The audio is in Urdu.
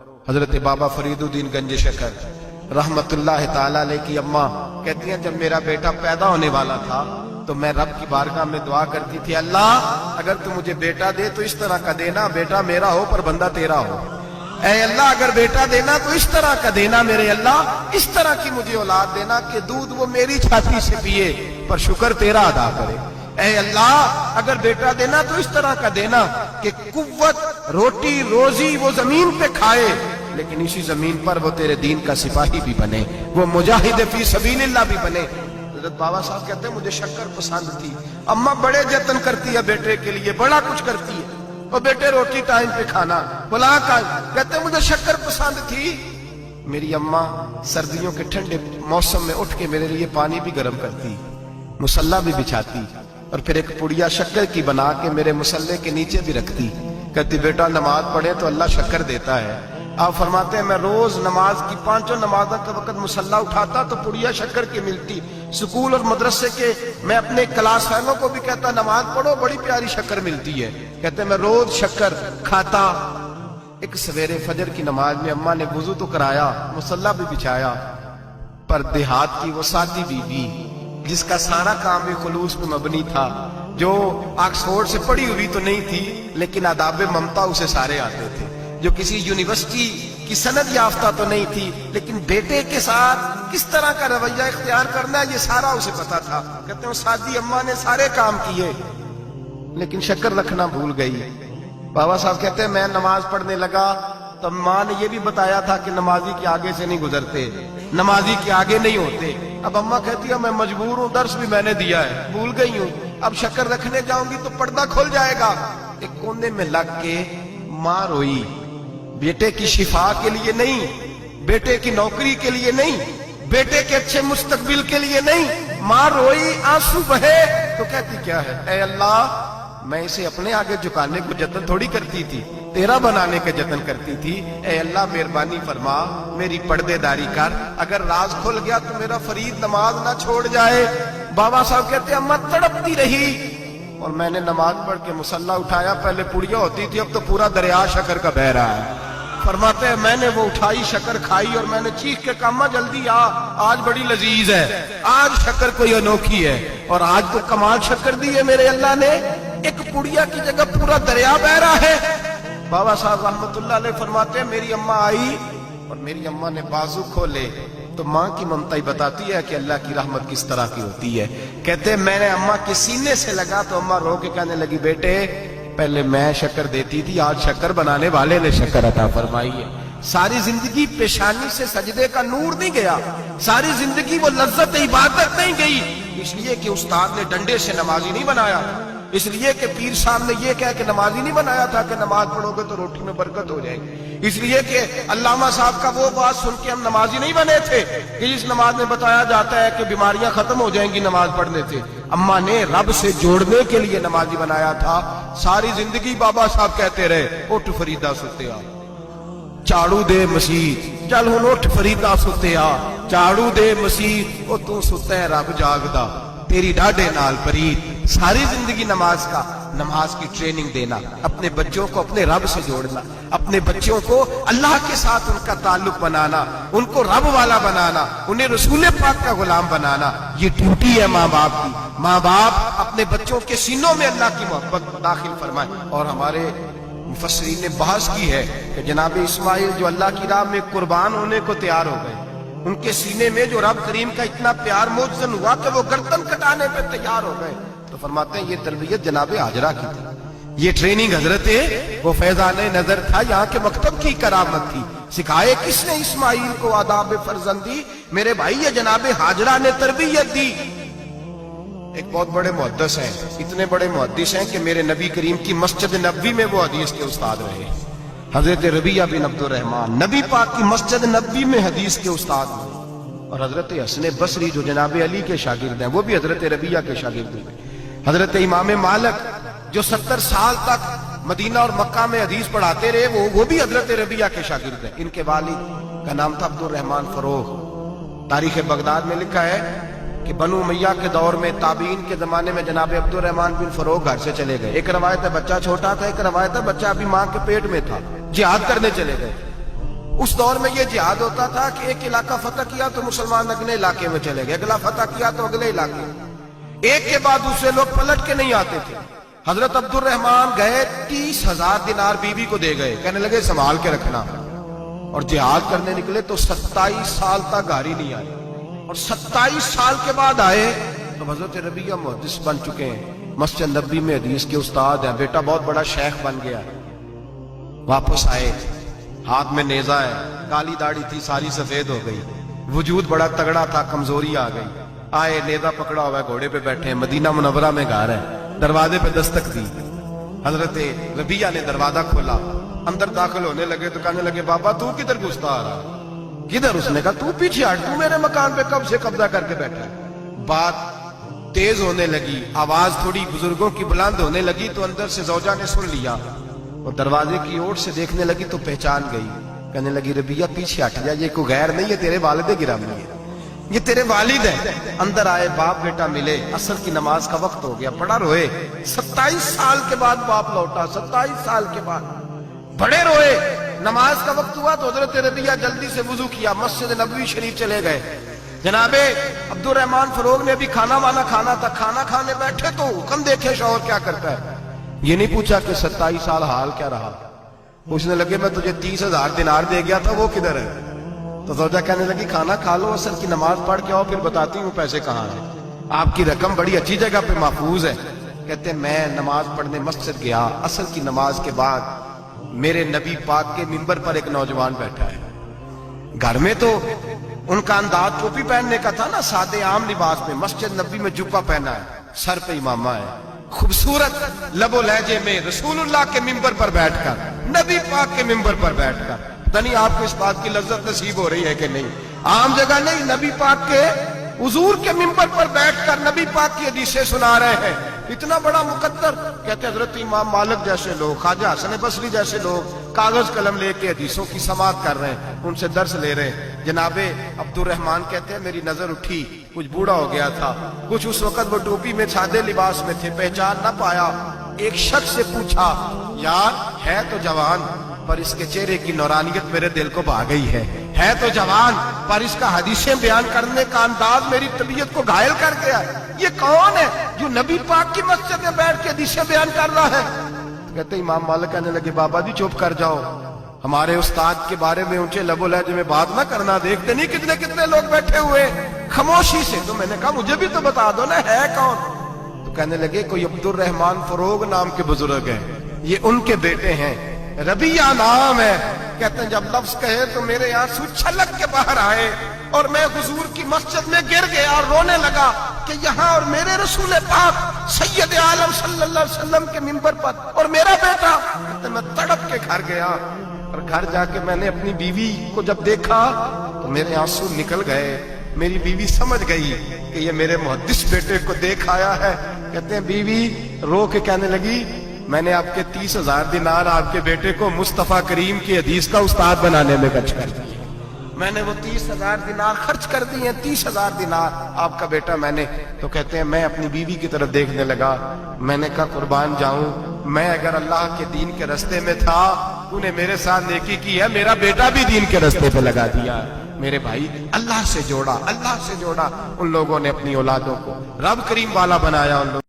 حضرت بابا فریدالدین گنج شکر رحمتاللہ تعالیٰ علیہ کی اماں کہتی ہیں جب میرا بیٹا پیدا ہونے والا تھا تو میں رب کی بارگاہ میں دعا کرتی تھی، اللہ اگر تو مجھے بیٹا دے تو اس طرح کا دینا بیٹا میرا ہو پر بندہ تیرا ہو، اے اللہ اگر بیٹا دینا تو اس طرح کا دینا میرے اللہ، اس طرح کی مجھے اولاد دینا کہ دودھ وہ میری چھاتی سے پیے پر شکر تیرا ادا کرے، اے اللہ اگر بیٹا دینا تو اس طرح کا دینا کہ قوت روٹی روزی وہ زمین پہ کھائے لیکن اسی زمین پر وہ تیرے دین کا سپاہی بھی بنے، وہ مجاہد فی سبیل اللہ بھی بنے۔ حضرت بابا صاحب کہتے ہیں مجھے شکر پسند تھی، اماں بڑے جتن کرتی ہے بیٹے کے لیے، بڑا کچھ کرتی ہے، وہ بیٹے روٹی ٹائم پہ کھانا بلا کر، کہتے ہیں مجھے شکر پسند تھی۔ میری اماں سردیوں کے ٹھنڈے موسم میں اٹھ کے میرے لیے پانی بھی گرم کرتی، مصلی بھی بچھاتی اور پھر ایک پڑیا شکر کی بنا کے میرے مصلی کے نیچے بھی رکھتی، کہتی بیٹا نماز پڑھے تو اللہ شکر دیتا ہے۔ آپ فرماتے ہیں میں روز نماز کی پانچوں نمازوں کے وقت مصلی اٹھاتا تو پڑیا شکر کی ملتی، سکول اور مدرسے کے میں اپنے کلاس فیلوں کو بھی کہتا نماز پڑھو بڑی پیاری شکر ملتی ہے، کہتے ہیں میں روز شکر کھاتا۔ ایک سویرے فجر کی نماز میں اماں نے وضو تو کرایا مصلی بھی بچھایا، پر دیہات کی وہ سادی بیوی جس کا سارا کام بھی خلوص پہ مبنی تھا، جو آکسفورڈ سے پڑھی ہوئی تو نہیں تھی لیکن آداب ممتا اسے سارے آتے تھے، جو کسی یونیورسٹی کی سند یافتہ تو نہیں تھی لیکن بیٹے کے ساتھ کس طرح کا رویہ اختیار کرنا ہے یہ سارا اسے پتا تھا، کہتے ہیں سادی اماں نے سارے کام کیے لیکن شکر رکھنا بھول گئی۔ بابا صاحب کہتے ہیں میں نماز پڑھنے لگا تو ماں نے یہ بھی بتایا تھا کہ نمازی کے آگے سے نہیں گزرتے، نمازی کے آگے نہیں ہوتے۔ اب اماں کہتی ہے میں مجبور ہوں، درس بھی میں نے دیا ہے بھول گئی ہوں، اب شکر رکھنے جاؤں گی تو پردہ کھل جائے گا۔ ایک کونے میں لگ کے ماں روئی، بیٹے کی شفا کے لیے نہیں، بیٹے کی نوکری کے لیے نہیں، بیٹے کے اچھے مستقبل کے لیے نہیں، ماں روئی آنسو بہے تو کہتی کیا ہے، اے اللہ میں اسے اپنے آگے جھکانے کو جتن تھوڑی کرتی تھی، تیرا بنانے کا جتن کرتی تھی، اے اللہ مہربانی فرما میری پردے داری کر، اگر راز کھل گیا تو میرا فرید نماز نہ چھوڑ جائے۔ بابا صاحب کہتے ہیں اماں تڑپتی رہی اور میں نے نماز پڑھ کے مصلی اٹھایا، پہلے پڑیا ہوتی تھی اب تو پورا دریا شکر کا بہ رہا ہے۔ فرماتے ہیں میں نے وہ اٹھائی شکر کھائی اور میں نے چیخ کے کہا اماں جلدی آ، آج بڑی لذیذ ہے، آج شکر کوئی انوکھی ہے، اور آج تو کمال شکر دی ہے میرے اللہ نے، ایک پڑیا کی جگہ پورا دریا بہ رہا ہے۔ بابا صاحب رحمت اللہ علیہ فرماتے ہیں میری اماں آئی اور میری اماں نے بازو کھولے تو ماں کی ممتا ہی بتاتی ہے کہ اللہ کی رحمت کس طرح کی ہوتی ہے۔ کہتے ہیں میں نے اماں کے سینے سے لگا تو اماں رو کے کہنے لگی بیٹے پہلے میں شکر دیتی تھی، آج شکر بنانے والے نے شکر عطا فرمائی ہے۔ ساری زندگی پیشانی سے سجدے کا نور نہیں گیا، ساری زندگی وہ لذت عبادت نہیں گئی، اس لیے کہ استاد نے ڈنڈے سے نمازی نہیں بنایا، اس لیے کہ پیر صاحب نے یہ کہہ کہ نمازی نہیں بنایا تھا کہ نماز پڑھو گے تو روٹی میں برکت ہو جائے گی، اس لیے کہ علامہ صاحب کا وہ بات سن کے ہم نمازی نہیں بنے تھے کہ جس نماز میں بتایا جاتا ہے کہ بیماریاں ختم ہو جائیں گی نماز پڑھنے سے، اماں نے رب سے جوڑنے کے لیے نمازی بنایا تھا۔ ساری زندگی بابا صاحب کہتے رہے اٹھ فریدا ستیا چاڑو دے مسیت، چل ہن اٹھ فریدا ستیا چاڑو دے مسیت، او تو ستا ہے رب جاگدا تیری ڈاڈے نال پرید۔ ساری زندگی نماز کی ٹریننگ دینا، اپنے بچوں کو اپنے رب سے جوڑنا، اپنے بچوں کو اللہ کے ساتھ ان کا تعلق بنانا، ان کو رب والا بنانا، انہیں رسول پاک کا غلام بنانا، یہ ڈیوٹی ہے ماں باپ کی۔ ماں باپ اپنے بچوں کے سینوں میں اللہ کی محبت داخل فرمائیں۔ اور ہمارے مفسرین نے بحث کی ہے کہ جناب اسماعیل جو اللہ کی راہ میں قربان ہونے کو تیار ہو گئے، ان کے سینے میں جو رب کریم کا اتنا پیار موجزن ہوا کہ وہ گردن کٹانے پہ تیار ہو گئے، تو فرماتے ہیں یہ تربیت جناب ہاجرہ کی تھی، یہ ٹریننگ حضرت وہ فیضان نظر تھا، یہاں کے مکتب کی کرامت تھی۔ سکھائے کس نے اسماعیل کو آداب فرزندی؟ میرے بھائی یہ جناب ہاجرہ نے تربیت دی۔ ایک بہت بڑے محدث ہیں، اتنے بڑے محدث ہیں کہ میرے نبی کریم کی مسجد نبوی میں وہ حدیث کے استاد رہے، حضرت ربیعہ بن عبد الرحمن نبی پاک کی مسجد نبوی میں حدیث کے استاد ہوئے، اور حضرت حسن بصری جو جناب علی کے شاگرد ہیں وہ بھی حضرت ربیعہ کے شاگرد ہوئے، حضرت امام مالک جو 70 سال تک مدینہ اور مکہ میں حدیث پڑھاتے رہے وہ بھی حضرت ربیعہ کے شاگرد ہیں۔ ان کے والد کا نام تھا عبد الرحمن فروغ۔ تاریخ بغداد میں لکھا ہے کہ بنو امیہ کے دور میں تابعین کے زمانے میں جناب عبد الرحمن بن فروغ گھر سے چلے گئے، ایک روایت ہے بچہ چھوٹا تھا، ایک روایت ہے بچہ ابھی ماں کے پیٹ میں تھا، جہاد کرنے چلے گئے۔ اس دور میں یہ جہاد ہوتا تھا کہ ایک علاقہ فتح کیا تو مسلمان اگلے علاقے میں چلے گئے، اگلا فتح کیا تو اگلے علاقے میں، ایک کے بعد دوسرے لوگ پلٹ کے نہیں آتے تھے۔ حضرت عبد الرحمن گئے 30,000 دینار بیوی کو دے گئے، کہنے لگے سنبھال کے رکھنا، اور جہاد کرنے نکلے تو 27 سال تک گھر ہی نہیں آئے، اور 27 سال کے بعد آئے تو حضرت ربیہ محدث بن چکے ہیں، مسجد نبوی میں حدیث کے استاد ہیں، بیٹا بہت بڑا شیخ بن گیا۔ واپس آئے، ہاتھ میں نیزہ ہے، کالی داڑھی تھی ساری سفید ہو گئی، وجود بڑا تگڑا تھا، کمزوری آ گئی۔ آئے، نیزہ پکڑا ہوا ہے، گھوڑے پہ بیٹھے ہیں، مدینہ منورہ میں گھر ہے، دروازے پہ دستک دی، حضرت ربیہ نے دروازہ کھولا، اندر داخل ہونے لگے تو کہنے لگے بابا تو کدھر گھستا آ رہا؟ کدھر؟ اس نے کہا تو پیچھے ہٹ، تو میرے مکان پہ کب سے قبضہ کر کے بیٹھا ہے۔ بات تیز ہونے لگی، آواز تھوڑی بزرگوں کی بلند ہونے لگی تو اندر سے زوجہ نے سن لیا، اور دروازے کی اوٹ سے دیکھنے لگی تو پہچان گئی، کہنے لگی ربیہ پیچھے ہٹ جا، یہ کوئی غیر نہیں ہے، تیرے والد گرامی ہے، یہ تیرے والد ہیں۔ اندر آئے، باپ بیٹا ملے، عصر کی نماز کا وقت ہو گیا، بڑا روئے، 27 سال کے بعد باپ لوٹا، 27 سال کے بعد بڑے روئے۔ نماز کا وقت ہوا تو حضرت ربیہ جلدی سے وضو کیا، مسجد نبوی شریف چلے گئے۔ جناب عبد الرحمن فروغ نے بھی کھانا وانا کھانا تھا، کھانا کھانے بیٹھے تو حکم دیکھے شوہر کیا کرتا ہے، یہ نہیں پوچھا کہ 27 سال حال کیا رہا، پوچھنے لگے میں تجھے 30,000 دینار دے گیا تھا، وہ کدھر ہے؟ تو زوجہ کہنے لگی کھانا کھا لو، عصر کی نماز پڑھ کے آؤ، پھر بتاتی ہوں پیسے کہاں ہیں، آپ کی رقم بڑی اچھی جگہ پہ محفوظ ہے۔ کہتے میں نماز پڑھنے مسجد گیا، عصر کی نماز کے بعد میرے نبی پاک کے منبر پر ایک نوجوان بیٹھا ہے، گھر میں تو ان کا انداز ٹوپی پہننے کا تھا نا، سادے عام لباس میں، مسجد نبی میں جبہ پہنا ہے، سر پہ امامہ ہے، خوبصورت لب و لہجے میں رسول اللہ کے منبر پر بیٹھ کر، نبی پاک کے منبر پر بیٹھ کر، پتہ نہیں آپ کو اس بات کی لذت نصیب ہو رہی ہے کہ نہیں، عام جگہ نہیں، نبی پاک کے حضور کے منبر پر بیٹھ کر نبی پاک کی حدیثیں سنا رہے ہیں، اتنا بڑا مقدر۔ کہتے حضرت امام مالک جیسے لوگ، خواجہ حسن بصری جیسے لوگ کاغذ قلم لے کے حدیثوں کی سماعت کر رہے ہیں، ان سے درس لے رہے ہیں۔ جناب عبد الرحمن کہتے ہیں میری نظر اٹھی، کچھ بوڑھا ہو گیا تھا، کچھ اس وقت وہ ٹوپی میں سادے لباس میں تھے، پہچان نہ پایا۔ ایک شخص سے پوچھا یار ہے تو جوان پر اس کے چہرے کی نورانیت میرے دل کو بھا گئی ہے تو جوان پر اس کا حدیثیں بیان کرنے کا انداز میری طبیعت کو گھائل کر گیا ہے، یہ کون ہے جو نبی پاک کی مسجد میں بیٹھ کے حدیثیں بیان کر رہا ہے؟ کہتے امام مالک کہنے لگے بابا جی چپ کر جاؤ، ہمارے استاد کے بارے میں اونچے لب و لہجے میں بات نہ کرنا، دیکھتے نہیں کتنے کتنے لوگ بیٹھے ہوئے خاموشی سے۔ تو میں نے کہا مجھے بھی تو بتا دو نا ہے کون؟ تو کہنے لگے کوئی عبد الرحمن فروغ نام کے بزرگ ہیں، یہ ان کے بیٹے ہیں، ربیہ نام ہے۔ کہتے ہیں جب لفظ کہے تو میرے آنسو چھلک کے باہر آئے اور میں حضور کی مسجد میں گر گیا اور رونے لگا کہ یہاں اور میرے رسول پاک سید عالم صلی اللہ علیہ وسلم کے منبر پر اور میرا بیٹا۔ کہتے میں تڑپ کے گھر گیا اور گھر جا کے میں نے اپنی بیوی کو جب دیکھا تو میرے آنسو نکل گئے، میری بیوی سمجھ گئی کہ یہ میرے محدث بیٹے کو دیکھ آیا ہے۔ کہتے ہیں بیوی رو کے کہنے لگی میں نے آپ کے 30,000 دینار آپ کے بیٹے کو مصطفیٰ کریم کی حدیث کا استاد بنانے میں خرچ کر دیے، میں نے وہ 30,000 دینار خرچ کر دیے، 30,000 دینار آپ کا بیٹا میں نے۔ تو کہتے ہیں میں اپنی بیوی کی طرف دیکھنے لگا، میں نے کہا قربان جاؤں، میں اگر اللہ کے دین کے رستے میں تھا تو نے میرے ساتھ نیکی کی ہے، میرا بیٹا بھی دین کے رستے پہ لگا دیا۔ میرے بھائی اللہ سے جوڑا ان لوگوں نے اپنی اولادوں کو، رب کریم والا بنایا ان لوگوں